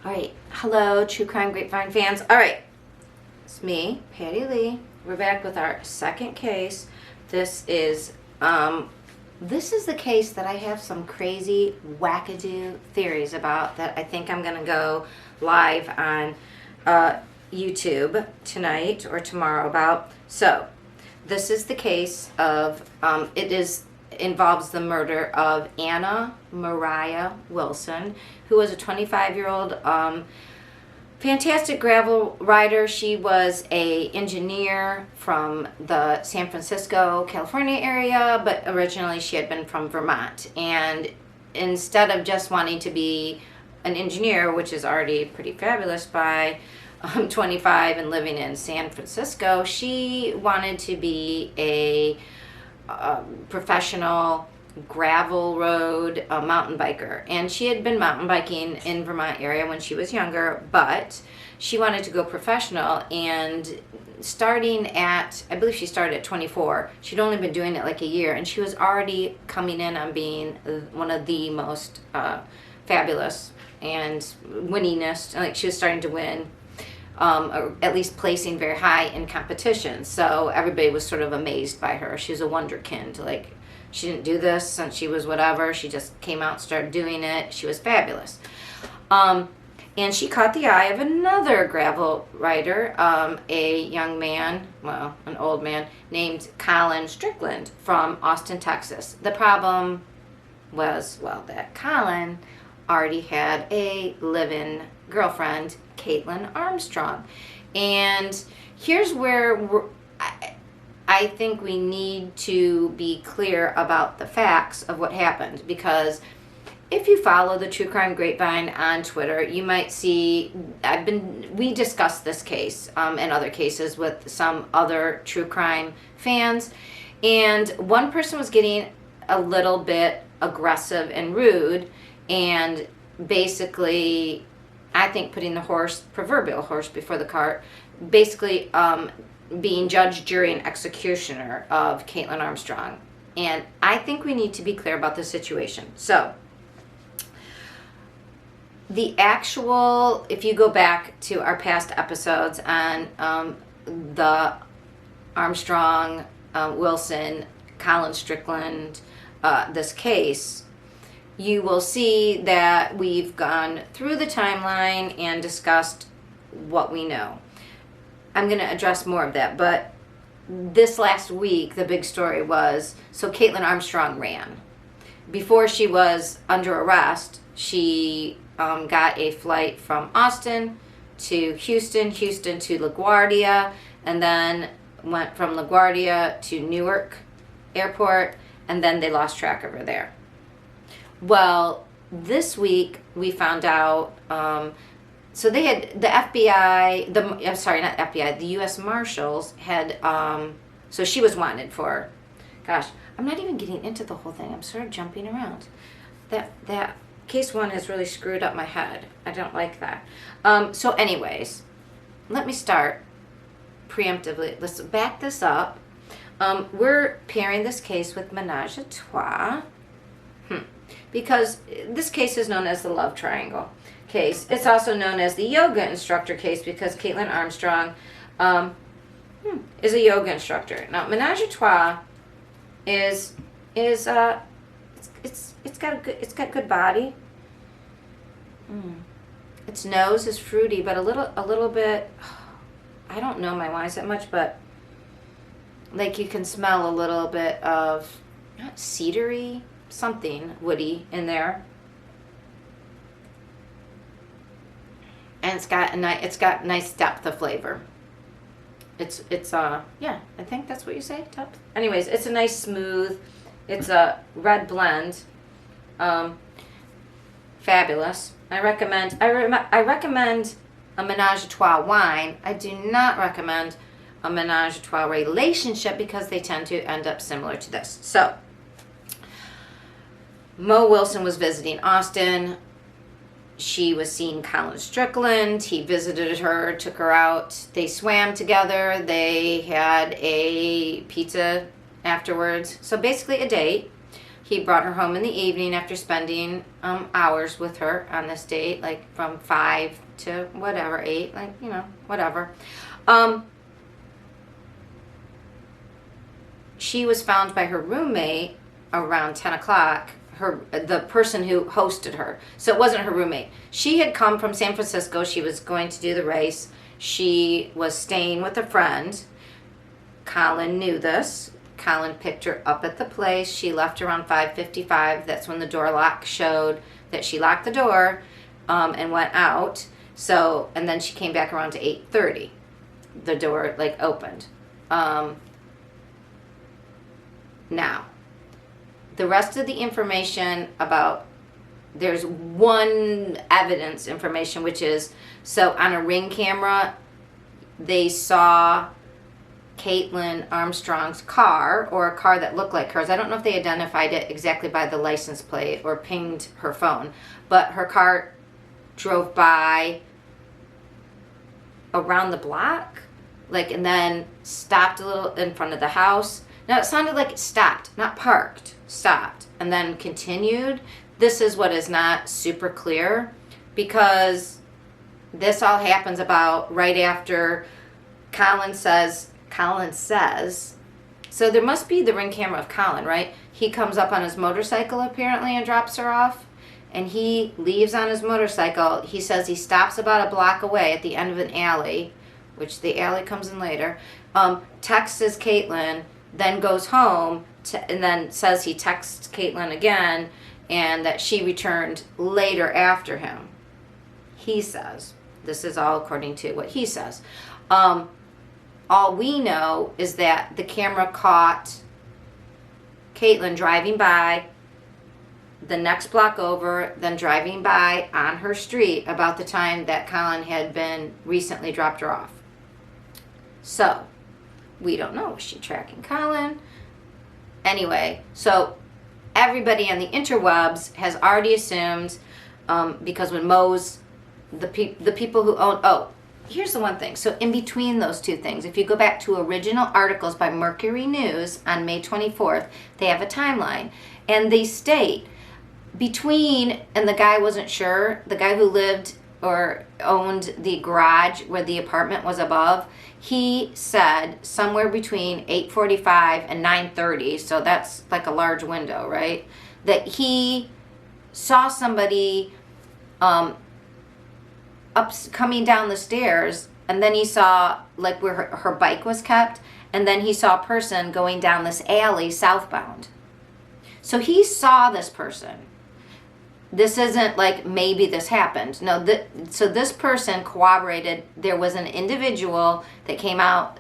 All right, hello, True Crime Grapevine fans. All right, it's me, Patti Lee. We're back with our second case. This is the case that I have some crazy wackadoo theories about that I think I'm gonna go live on YouTube tonight or tomorrow about. So, this is the case of involves the murder of Anna Mariah Wilson, who was a 25-year-old fantastic gravel rider. She was an engineer from the San Francisco, California area, but originally she had been from Vermont. And instead of just wanting to be an engineer, which is already pretty fabulous by 25 and living in San Francisco, she wanted to be a professional gravel road mountain biker. And she had been mountain biking in Vermont area when she was younger, but she wanted to go professional. And starting at, I believe she started at 24, she'd only been doing it like a year, and she was already coming in on being one of the most fabulous and winningest. Like, she was starting to win, or at least placing very high in competition. So everybody was sort of amazed by her. She was a wonderkind. Like, she didn't do this since she was whatever. She just came out and started doing it. She was fabulous. And she caught the eye of another gravel rider, a young man, well, an old man, named Colin Strickland from Austin, Texas. The problem was, well, that Colin already had a live-in girlfriend, Kaitlin Armstrong. And here's where I think we need to be clear about the facts of what happened, because if you follow the True Crime Grapevine on Twitter, you might see we discussed this case and other cases with some other true crime fans, and one person was getting a little bit aggressive and rude, and basically, I think, putting the proverbial horse before the cart, basically being judge, jury, and executioner of Kaitlin Armstrong. And I think we need to be clear about the situation. So, the actual, if you go back to our past episodes on the Armstrong, Wilson, Colin Strickland, this case, you will see that we've gone through the timeline and discussed what we know. I'm going to address more of that, but this last week, the big story was, so Kaitlin Armstrong ran. Before she was under arrest, she got a flight from Austin to Houston to LaGuardia, and then went from LaGuardia to Newark Airport, and then they lost track of her there. Well, this week we found out, so they had, the FBI, the U.S. Marshals had, so she was wanted for, gosh, I'm not even getting into the whole thing. I'm sort of jumping around. That case one has really screwed up my head. I don't like that. So anyways, let me start preemptively. Let's back this up. We're pairing this case with Menage A Trois. Because this case is known as the love triangle case. It's also known as the yoga instructor case because Kaitlin Armstrong is a yoga instructor. Now, Menage A Trois is it's got good body. Its nose is fruity, but a little bit. I don't know my wines that much, but like you can smell a little bit of not cedary, something woody in there, and it's got nice depth of flavor. It's yeah, I think that's what you say, depth. Anyways, it's a nice smooth. It's a red blend. Fabulous. I recommend a Menage A Trois wine. I do not recommend a Menage A Trois relationship because they tend to end up similar to this. So, Mo Wilson was visiting Austin. She was seeing Colin Strickland. He visited her, took her out. They swam together. They had a pizza afterwards. So basically a date. He brought her home in the evening after spending hours with her on this date, like from 5 to whatever, 8, like, you know, whatever. She was found by her roommate around 10 o'clock, the person who hosted her. So it wasn't her roommate. She had come from San Francisco. She was going to do the race. She was staying with a friend. Kaitlin knew this. Kaitlin picked her up at the place. She left around 5:55. That's when the door lock showed that she locked the door and went out. So, and then she came back around to 8:30. The door like opened. Now, the rest of the information about, there's one evidence information, which is, so on a Ring camera, they saw Kaitlin Armstrong's car, or a car that looked like hers. I don't know if they identified it exactly by the license plate or pinged her phone, but her car drove by around the block, like, and then stopped a little in front of the house. Now, it sounded like it stopped, not parked, stopped, and then continued. This is what is not super clear, because this all happens about right after Kaitlin says, so there must be the Ring camera of Kaitlin, right? He comes up on his motorcycle apparently and drops her off, and he leaves on his motorcycle. He says he stops about a block away at the end of an alley, which the alley comes in later, texts Kaitlin, then goes home and then says he texts Kaitlin again and that she returned later after him. He says, this is all according to what he says. All we know is that the camera caught Kaitlin driving by the next block over, then driving by on her street about the time that Kaitlin had been recently dropped her off. So, we don't know. Was she tracking Kaitlin? Anyway, so everybody on the interwebs has already assumed, because when Mo's, the people who own, here's the one thing. So in between those two things, if you go back to original articles by Mercury News on May 24th, they have a timeline. And they state, between, and the guy wasn't sure, the guy who lived or owned the garage where the apartment was above, he said somewhere between 8:45 and 9:30, so that's like a large window, right? That he saw somebody coming down the stairs, and then he saw like where her bike was kept, and then he saw a person going down this alley southbound. So he saw this person. This isn't like maybe this happened. No, so this person corroborated there was an individual that came out,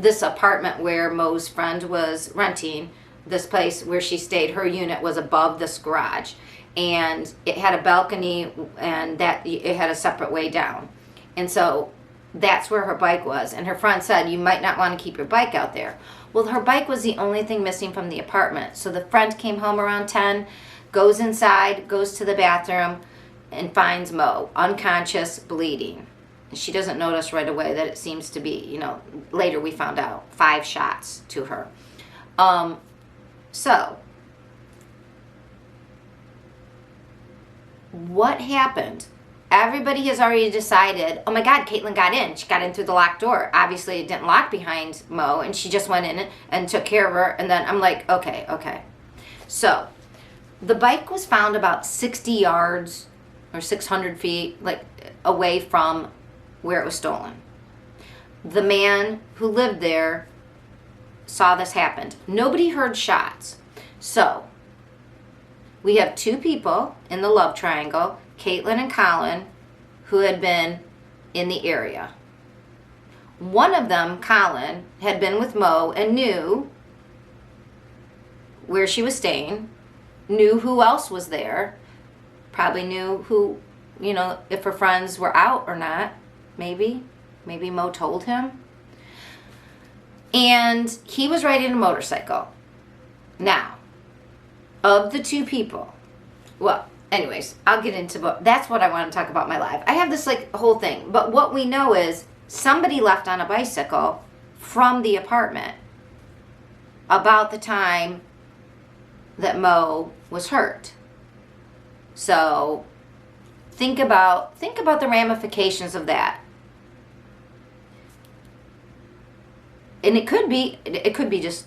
this apartment where Mo's friend was renting, this place where she stayed, her unit was above this garage. And it had a balcony, and that it had a separate way down. And so that's where her bike was. And her friend said, you might not want to keep your bike out there. Well, her bike was the only thing missing from the apartment. So the friend came home around 10, goes inside, goes to the bathroom, and finds Mo unconscious, bleeding. She doesn't notice right away that it seems to be, later we found out, 5 shots to her. So, what happened? Everybody has already decided, oh my God, Kaitlin got in. She got in through the locked door. Obviously, it didn't lock behind Mo, and she just went in and took care of her. And then I'm like, okay. So, the bike was found about 60 yards or 600 feet like away from where it was stolen. The man who lived there saw this happen. Nobody heard shots. So, we have 2 people in the love triangle, Kaitlin and Kaitlin, who had been in the area. One of them, Kaitlin, had been with Mo and knew where she was staying, knew who else was there, probably knew who, if her friends were out or not, maybe Mo told him. And he was riding a motorcycle. Now, of the 2 people, well, anyways, I'll get into that's what I want to talk about my life. I have this whole thing, but what we know is somebody left on a bicycle from the apartment about the time that Mo was hurt. So think about the ramifications of that. And it could be just,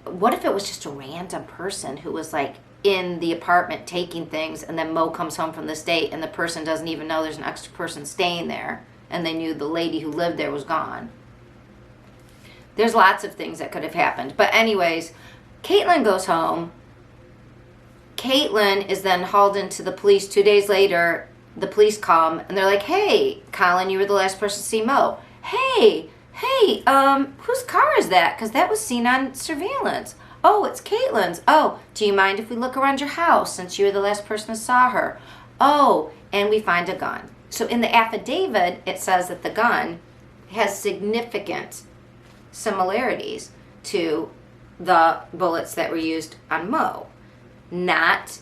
what if it was just a random person who was like in the apartment taking things, and then Mo comes home from this date and the person doesn't even know there's an extra person staying there, and they knew the lady who lived there was gone. There's lots of things that could have happened. But anyways, Kaitlin goes home. Kaitlin is then hauled into the police 2 days later. The police come and they're like, hey, Colin, you were the last person to see Mo. Hey, whose car is that? Because that was seen on surveillance. Oh, it's Kaitlin's. Oh, do you mind if we look around your house since you were the last person who saw her? Oh, and we find a gun. So in the affidavit, it says that the gun has significant similarities to the bullets that were used on Mo. Not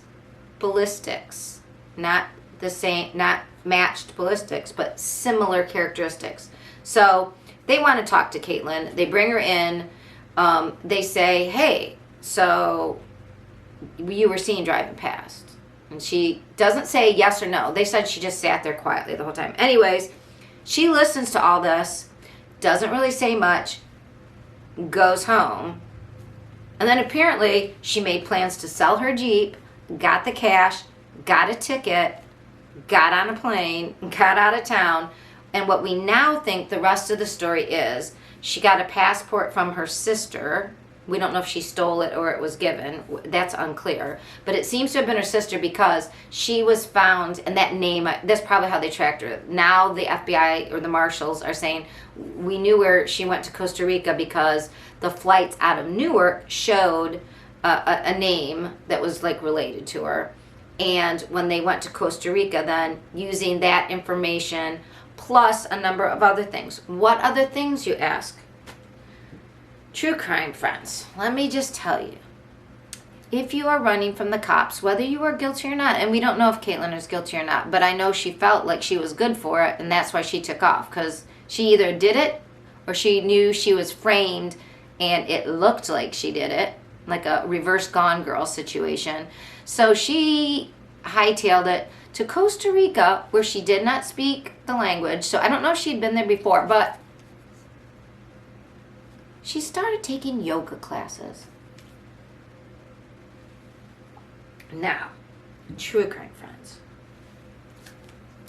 ballistics. Not the same, not matched ballistics, but similar characteristics. So they want to talk to Kaitlin. They bring her in. They say, hey, so you were seen driving past. And she doesn't say yes or no. They said she just sat there quietly the whole time. Anyways, she listens to all this, doesn't really say much, goes home. And then apparently she made plans to sell her Jeep, got the cash, got a ticket, got on a plane, got out of town. And what we now think the rest of the story is, she got a passport from her sister. We don't know if she stole it or it was given. That's unclear. But it seems to have been her sister because she was found, and that name, that's probably how they tracked her. Now the FBI or the marshals are saying, we knew where she went to Costa Rica because the flights out of Newark showed a name that was like related to her. And when they went to Costa Rica, then using that information plus a number of other things. What other things, you ask? True crime friends, let me just tell you, if you are running from the cops, whether you are guilty or not, and we don't know if Kaitlin is guilty or not, but I know she felt like she was good for it, and that's why she took off, because she either did it or she knew she was framed and it looked like she did it, like a reverse Gone Girl situation. So she hightailed it to Costa Rica, where she did not speak the language. So I don't know if she'd been there before, but she started taking yoga classes. Now, true crime friends,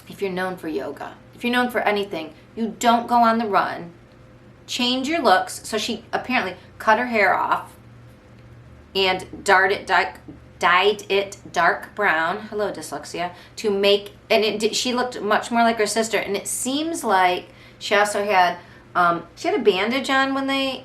if you're known for yoga, if you're known for anything, you don't go on the run. Change your looks. So she apparently cut her hair off and dyed it dark brown. Hello, dyslexia. To make, and she looked much more like her sister. And it seems like she also had a bandage on when they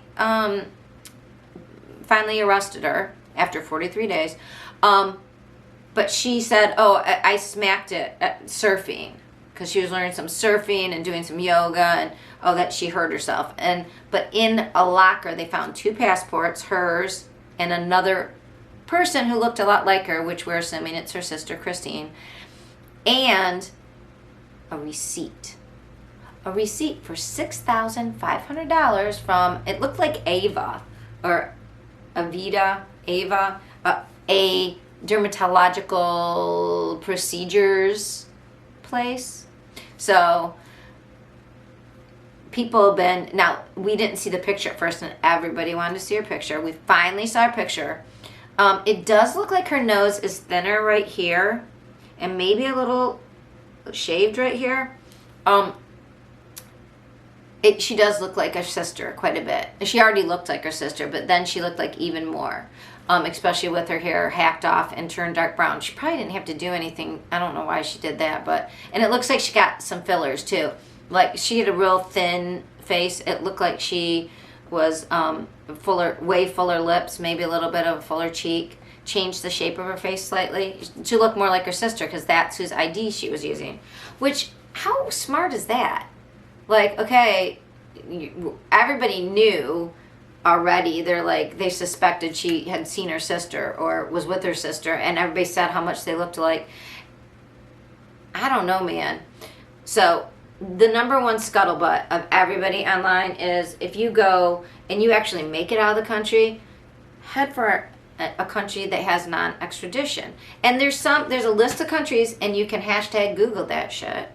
finally arrested her after 43 days. But she said, oh, I smacked it at surfing, because she was learning some surfing and doing some yoga, and that she hurt herself. But in a locker, they found 2 passports, hers and another person who looked a lot like her, which we're assuming it's her sister, Christine, and a receipt. A receipt for $6,500 from, it looked like Ava, or Ava, a dermatological procedures place. So people have been, now we didn't see the picture at first and everybody wanted to see her picture. We finally saw her picture. It does look like her nose is thinner right here and maybe a little shaved right here. She does look like her sister quite a bit. She already looked like her sister, but then she looked like even more, especially with her hair hacked off and turned dark brown. She probably didn't have to do anything. I don't know why she did that, and it looks like she got some fillers too. Like she had a real thin face. It looked like she was way fuller lips, maybe a little bit of a fuller cheek. Changed the shape of her face slightly to look more like her sister, because that's whose ID she was using. Which, how smart is that? Like, okay, everybody knew already. They suspected she had seen her sister or was with her sister, and everybody said how much they looked alike. I don't know, man. So the number one scuttlebutt of everybody online is, if you go and you actually make it out of the country, head for a country that has non-extradition. And there's a list of countries, and you can hashtag Google that shit.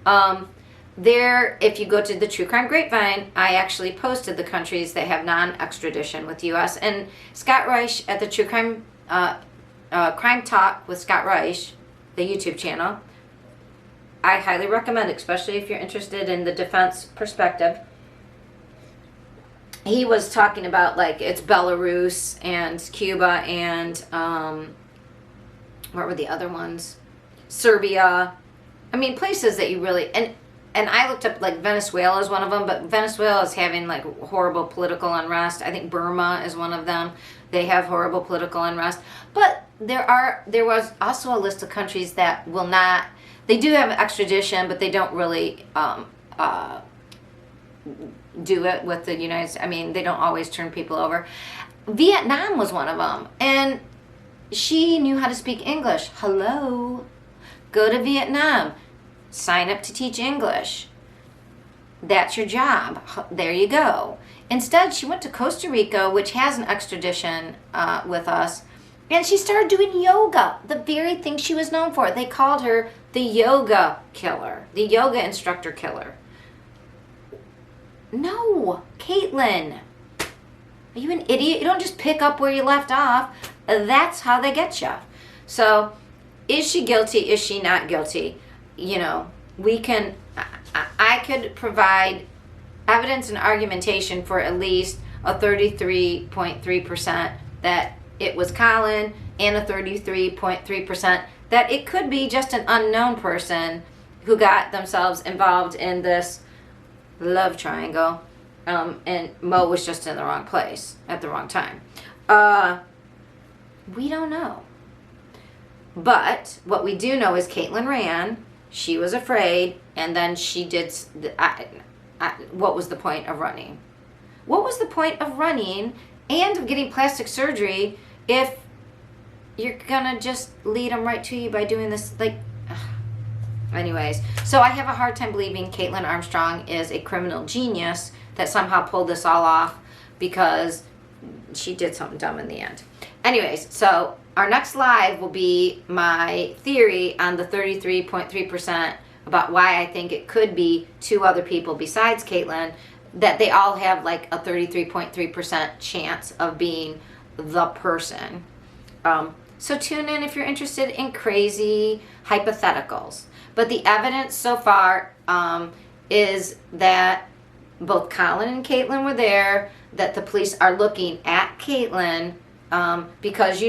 If you go to the True Crime Grapevine, I actually posted the countries that have non-extradition with U.S. And Scott Reich at the True Crime Crime Talk with Scott Reich, the YouTube channel, I highly recommend, especially if you're interested in the defense perspective. He was talking about, like, it's Belarus and Cuba and what were the other ones? Serbia. I mean, places that you really, and I looked up, like, Venezuela is one of them, but Venezuela is having, like, horrible political unrest. I think Burma is one of them. They have horrible political unrest. But there was also a list of countries that will not, they do have extradition, but they don't really do it with the United States. I mean, they don't always turn people over. Vietnam was one of them. And she knew how to speak English. Hello. Go to Vietnam. Sign up to teach English. That's your job. There you go. Instead, she went to Costa Rica, which has an extradition with us, and she started doing yoga, the very thing she was known for. They called her the yoga killer, the yoga instructor killer. No, Kaitlin, are you an idiot? You don't just pick up where you left off. That's how they get you. So, is she guilty? Is she not guilty? You know, I could provide evidence and argumentation for at least a 33.3% that it was Colin, and a 33.3% that it could be just an unknown person who got themselves involved in this love triangle, and Mo was just in the wrong place at the wrong time. We don't know. But what we do know is Kaitlin ran. She was afraid, and then she did. What was the point of running? What was the point of running and of getting plastic surgery if you're gonna just lead them right to you by doing this? Like, anyways, so I have a hard time believing Kaitlin Armstrong is a criminal genius that somehow pulled this all off because she did something dumb in the end. Anyways, so our next live will be my theory on the 33.3% about why I think it could be two other people besides Kaitlin, that they all have like a 33.3% chance of being the person. So tune in if you're interested in crazy hypotheticals. But the evidence so far is that both Colin and Kaitlin were there, that the police are looking at Kaitlin because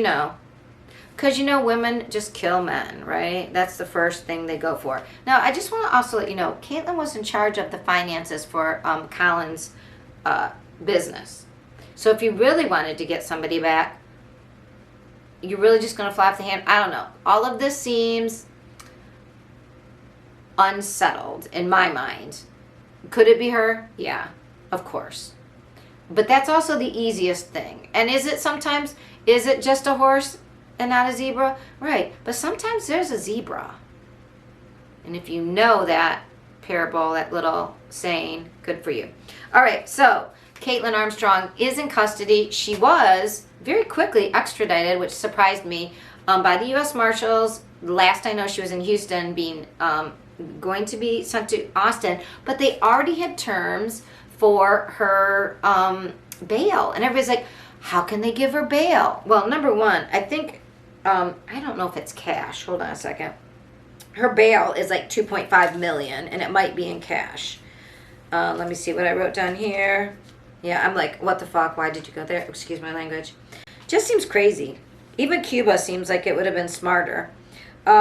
women just kill men, right? That's the first thing they go for. Now, I just want to also let you know, Kaitlin was in charge of the finances for Colin's business. So if you really wanted to get somebody back, you're really just going to fly off the hand. I don't know. All of this seems unsettled in my mind. Could it be her? Yeah, of course. But that's also the easiest thing. And is it just a horse and not a zebra? Right. But sometimes there's a zebra. And if you know that parable, that little saying, good for you. All right, so Kaitlin Armstrong is in custody. She was very quickly extradited, which surprised me, by the U.S. Marshals. Last I know, she was in Houston, being going to be sent to Austin. But they already had terms for her bail. And everybody's like, how can they give her bail? Well, number one, I think, I don't know if it's cash. Hold on a second. Her bail is like $2.5 million, and it might be in cash. Let me see what I wrote down here. Yeah, I'm like, what the fuck? Why did you go there? Excuse my language. Just seems crazy. Even Cuba seems like it would have been smarter. We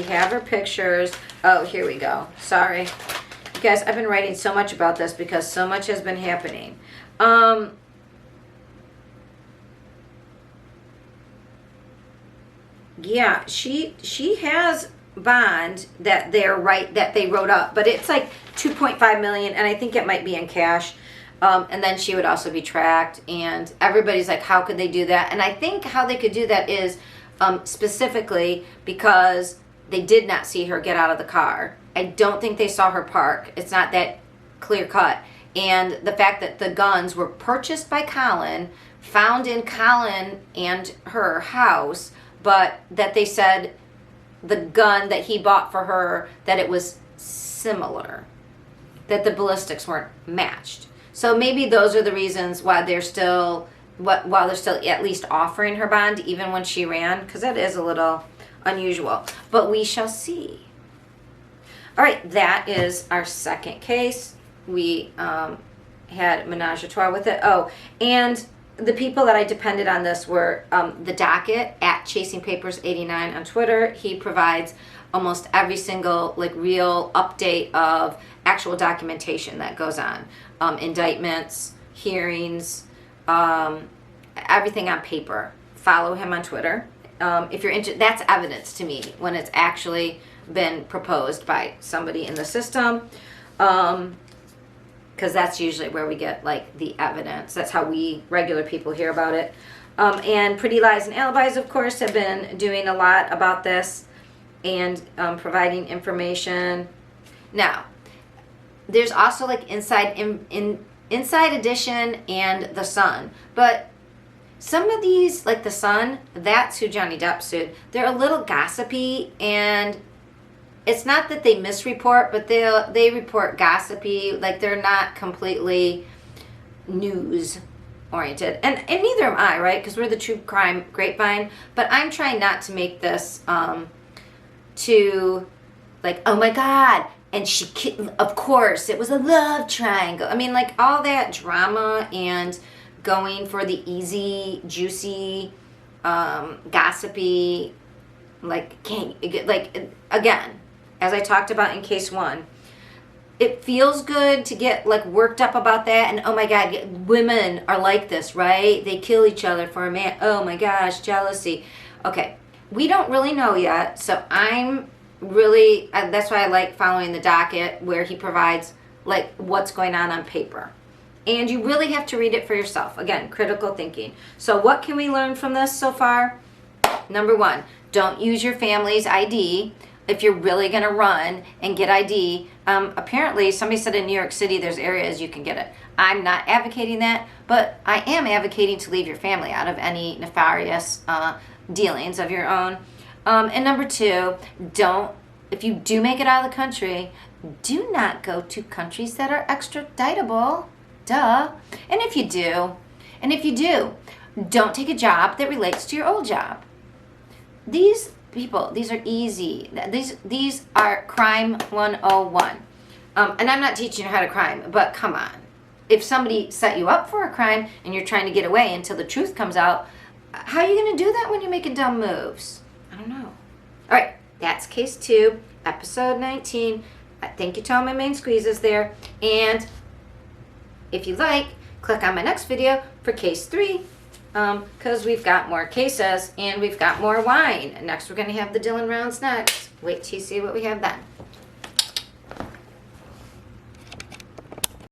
have her pictures. Oh, here we go. Sorry. You guys, I've been writing so much about this because so much has been happening. Yeah, she has bond that they wrote up, but it's like 2.5 million, and I think it might be in cash. And then she would also be tracked, and everybody's like, how could they do that? And I think how they could do that is specifically because they did not see her get out of the car. I don't think they saw her park. It's not that clear cut. and the fact that the guns were purchased by Colin, found in Colin and her house, but that they said the gun that he bought for her, that it was similar, that the ballistics weren't matched. So maybe those are the reasons why they're still, while they're still at least offering her bond even when she ran, because that is a little unusual. But we shall see. All right, that is our second case. We had Menage A Trios with it. Oh, and the people that I depended on this were the Docket at Chasing Papers 89 on Twitter. He provides almost every single like real update of actual documentation that goes on, indictments, hearings, everything on paper. Follow him on Twitter. If you're interested, that's evidence to me when it's actually been proposed by somebody in the system, because that's usually where we get like the evidence. That's how we regular people hear about it. And Patti Lies and Alibis, of course, have been doing a lot about this and providing information. Now, there's also like Inside Edition and The Sun, but some of these, like The Sun, that's who Johnny Depp sued. They're a little gossipy, and it's not that they misreport, but they report gossipy. Like they're not completely news oriented, and neither am I, right? Because we're the true crime grapevine. But I'm trying not to make this to like, oh my God, and of course it was a love triangle. I mean, like all that drama and going for the easy, juicy, gossipy, like again, as I talked about in case 1, it feels good to get like worked up about that, and oh my God, women are like this, right? They kill each other for a man. Oh my gosh, jealousy. Okay, we don't really know yet, so I'm really, that's why I like following the Docket, where he provides like what's going on paper. And you really have to read it for yourself. Again, critical thinking. So what can we learn from this so far? Number 1, don't use your family's ID if you're really going to run and get ID. Apparently, somebody said in New York City there's areas you can get it. I'm not advocating that, but I am advocating to leave your family out of any nefarious dealings of your own. And number 2, if you do make it out of the country, do not go to countries that are extraditable. Duh. And if you do, don't take a job that relates to your old job. These people, these are easy. These are crime 101. And I'm not teaching you how to crime, but come on. If somebody set you up for a crime and you're trying to get away until the truth comes out, how are you going to do that when you're making dumb moves? I don't know. All right, that's case 2, episode 19. Thank you to all my main squeezes there. And if you like, click on my next video for case 3, because we've got more cases and we've got more wine. Next, we're going to have the Dylan rounds next. Wait till you see what we have then.